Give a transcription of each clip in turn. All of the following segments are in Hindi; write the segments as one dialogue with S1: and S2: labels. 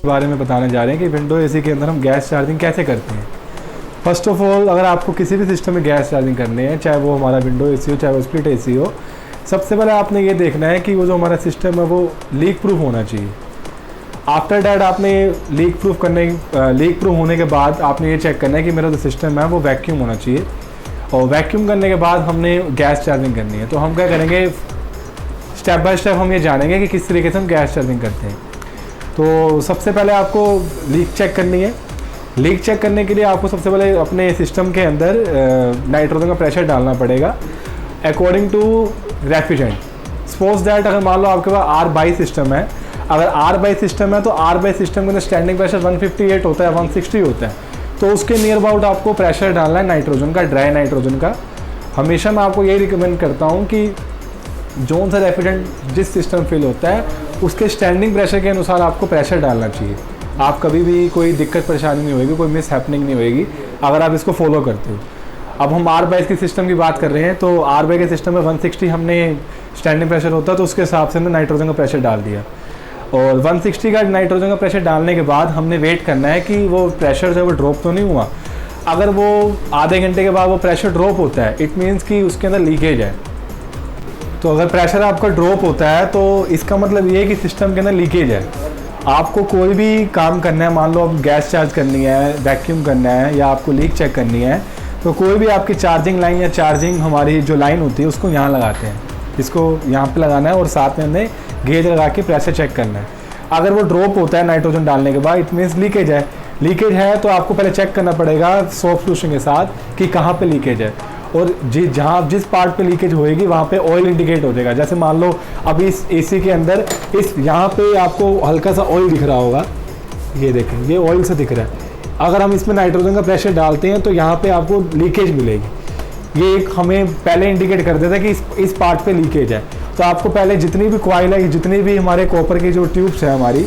S1: बारे में बताने जा रहे हैं कि विंडो एसी के अंदर हम गैस चार्जिंग कैसे करते हैं। फर्स्ट ऑफ ऑल, अगर आपको किसी भी सिस्टम में गैस चार्जिंग करनी है, चाहे वो हमारा विंडो एसी हो, चाहे वो स्प्लिट एसी हो, सबसे पहले आपने ये देखना है कि वो जो हमारा सिस्टम है वो लीक प्रूफ होना चाहिए। आफ्टर डैट आपने लीक प्रूफ होने के बाद आपने ये चेक करना है कि मेरा जो सिस्टम है वो वैक्यूम होना चाहिए, और वैक्यूम करने के बाद हमने गैस चार्जिंग करनी है। तो हम क्या करेंगे, स्टेप बाय स्टेप हम ये जानेंगे कि किस तरीके से हम गैस चार्जिंग करते हैं। तो सबसे पहले आपको लीक चेक करनी है। लीक चेक करने के लिए आपको सबसे पहले अपने सिस्टम के अंदर नाइट्रोजन का प्रेशर डालना पड़ेगा according to refrigerant. Suppose that अगर मान लो आपके पास आर बाई सिस्टम है, अगर आर बाई सिस्टम है तो आर बाई सिस्टम के अंदर स्टैंडिंग प्रेशर 158 होता है, 160 होता है, तो उसके नियर अबाउट आपको प्रेशर डालना है नाइट्रोजन का, ड्राई नाइट्रोजन का। हमेशा मैं आपको यही रिकमेंड करता हूँ कि जोन सा रेफ्रिजरेंट जिस सिस्टम फिल होता है उसके स्टैंडिंग प्रेशर के अनुसार आपको प्रेशर डालना चाहिए। आप कभी भी कोई दिक्कत परेशानी नहीं होगी, कोई मिस हैपनिंग नहीं होगी अगर आप इसको फॉलो करते हो। अब हम आर बाई की सिस्टम की बात कर रहे हैं, तो आर बाई के सिस्टम में 160 हमने स्टैंडिंग प्रेशर होता है, तो उसके हिसाब से हमने नाइट्रोजन का प्रेशर डाल दिया। और 160 का नाइट्रोजन का प्रेशर डालने के बाद हमने वेट करना है कि वो प्रेशर जो है वो ड्रॉप तो नहीं हुआ। अगर वो आधे घंटे के बाद वो प्रेशर ड्रॉप होता है, इट मीन्स कि उसके अंदर लीकेज है। तो अगर प्रेशर आपका ड्रॉप होता है तो इसका मतलब ये है कि सिस्टम के अंदर लीकेज है। आपको कोई भी काम करना है, मान लो आप गैस चार्ज करनी है, वैक्यूम करना है, या आपको लीक चेक करनी है, तो कोई भी आपकी चार्जिंग लाइन या चार्जिंग हमारी जो लाइन होती है उसको यहाँ लगाते हैं, इसको यहाँ पे लगाना है और साथ में हमने गेज लगा के प्रेशर चेक करना है। अगर वो ड्रॉप होता है नाइट्रोजन डालने के बाद, इट मीन्स लीकेज है। लीकेज है तो आपको पहले चेक करना पड़ेगा सॉफ्ट सोल्यूशन के साथ कि कहाँ पे लीकेज है, और जिस पार्ट पे लीकेज होएगी वहाँ पे ऑयल इंडिकेट हो जाएगा। जैसे मान लो अभी इस एसी के अंदर इस यहाँ पे आपको हल्का सा ऑयल दिख रहा होगा, ये देखें, ये ऑयल से दिख रहा है। अगर हम इसमें नाइट्रोजन का प्रेशर डालते हैं तो यहाँ पे आपको लीकेज मिलेगी। ये एक हमें पहले इंडिकेट कर देता है कि इस पार्ट पे लीकेज है। तो आपको पहले जितनी भी कॉइल है, जितनी भी हमारे कॉपर की जो ट्यूब्स है हमारी,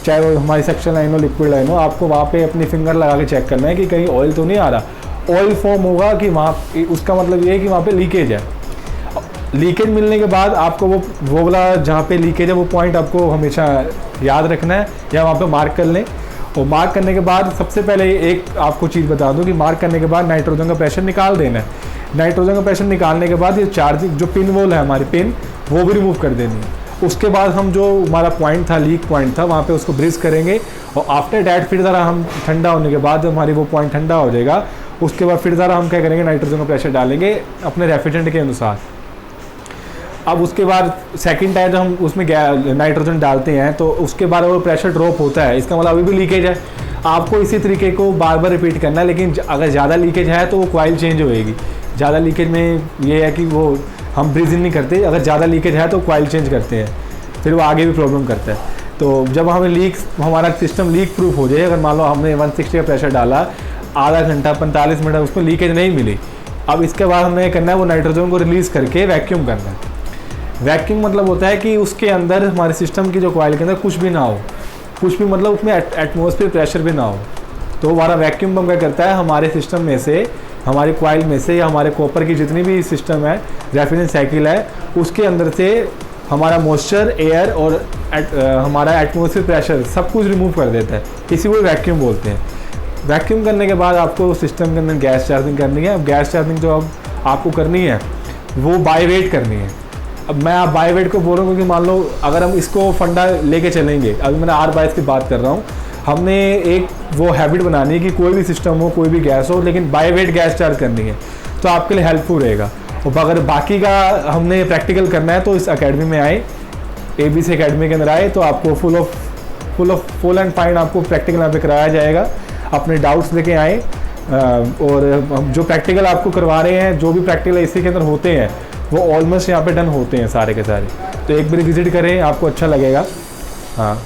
S1: चाहे वो हमारी सक्शन लाइन हो, लिक्विड लाइन हो, आपको वहाँ पे अपनी फिंगर लगा के चेक करना है कि कहीं ऑयल तो नहीं आ रहा। ऑयल फॉर्म होगा कि वहाँ, उसका मतलब ये है कि वहाँ पे लीकेज है। लीकेज मिलने के बाद आपको वो वाला जहाँ पे लीकेज है वो पॉइंट आपको हमेशा याद रखना है, या वहाँ पे मार्क कर लें। और मार्क करने के बाद सबसे पहले एक आपको चीज़ बता दूँ कि मार्क करने के बाद नाइट्रोजन का प्रेशर निकाल देना है। नाइट्रोजन का प्रेशर निकालने के बाद ये चार्जिंग जो पिन वोल है हमारी पिन, वो भी रिमूव कर देनी है। उसके बाद हम जो हमारा पॉइंट था, लीक पॉइंट था, वहाँ पे उसको ब्रिज करेंगे, और आफ्टर डैट फिर ज़रा हम ठंडा होने के बाद हमारी वो पॉइंट ठंडा हो जाएगा, उसके बाद फिर ज़रा हम क्या करेंगे, नाइट्रोजन का प्रेशर डालेंगे अपने रेफ्रिजरेंट के अनुसार। अब उसके बाद सेकंड टाइम जब हम उसमें नाइट्रोजन डालते हैं तो उसके बाद वो प्रेशर ड्रॉप होता है, इसका मतलब अभी भी लीकेज है। आपको इसी तरीके को बार बार रिपीट करना है, लेकिन अगर ज़्यादा लीकेज है तो वो कॉइल चेंज होएगी। ज़्यादा लीकेज में ये है कि वो हम ब्रीजिंग नहीं करते, अगर ज़्यादा लीकेज है तो कॉइल चेंज करते हैं, फिर वो आगे भी प्रॉब्लम करता है। तो जब हमें हमारा सिस्टम लीक प्रूफ हो जाए, अगर मान लो हमने 160 का प्रेशर डाला, आधा घंटा 45 मिनट उसमें लीकेज नहीं मिली, अब इसके बाद हमें करना है वो नाइट्रोजन को रिलीज़ करके वैक्यूम करना है। वैक्यूम मतलब होता है कि उसके अंदर हमारे सिस्टम की जो कॉइल के अंदर कुछ भी ना हो, कुछ भी मतलब उसमें एटमॉस्फेयर प्रेशर भी ना हो। तो हमारा वैक्यूम पंप क्या करता है, हमारे सिस्टम में से, हमारी कॉइल में से, या हमारे कॉपर की जितनी भी सिस्टम है, रेफ्रिजरेंट साइकिल है, उसके अंदर से हमारा मॉइस्चर, एयर और हमारा एटमॉस्फेयर प्रेशर सब कुछ रिमूव कर देता है। इसी को वैक्यूम बोलते हैं। वैक्यूम करने के बाद आपको सिस्टम के अंदर गैस चार्जिंग करनी है। अब गैस चार्जिंग जो अब आपको करनी है वो बाय वेट करनी है। अब मैं आप बाय वेट को बोल रहा हूँ क्योंकि मान लो अगर हम इसको फंडा लेके चलेंगे, अभी मैंने आर बाइस की बात कर रहा हूँ, हमने एक वो हैबिट बनानी है कि कोई भी सिस्टम हो, कोई भी गैस हो, लेकिन बाय वेट गैस चार्ज करनी है, तो आपके लिए हेल्पफुल रहेगा। और अगर बाकी का हमने प्रैक्टिकल करना है तो इस एकेडमी में आए, ABC एकेडमी के अंदर आए, तो आपको फुल एंड फाइन आपको प्रैक्टिकल यहाँ पे कराया जाएगा। अपने डाउट्स लेके आए, और जो प्रैक्टिकल आपको करवा रहे हैं, जो भी प्रैक्टिकल इसी के अंदर होते हैं, वो ऑलमोस्ट यहाँ पे डन होते हैं सारे के सारे। तो एक बार विजिट करें, आपको अच्छा लगेगा। हाँ।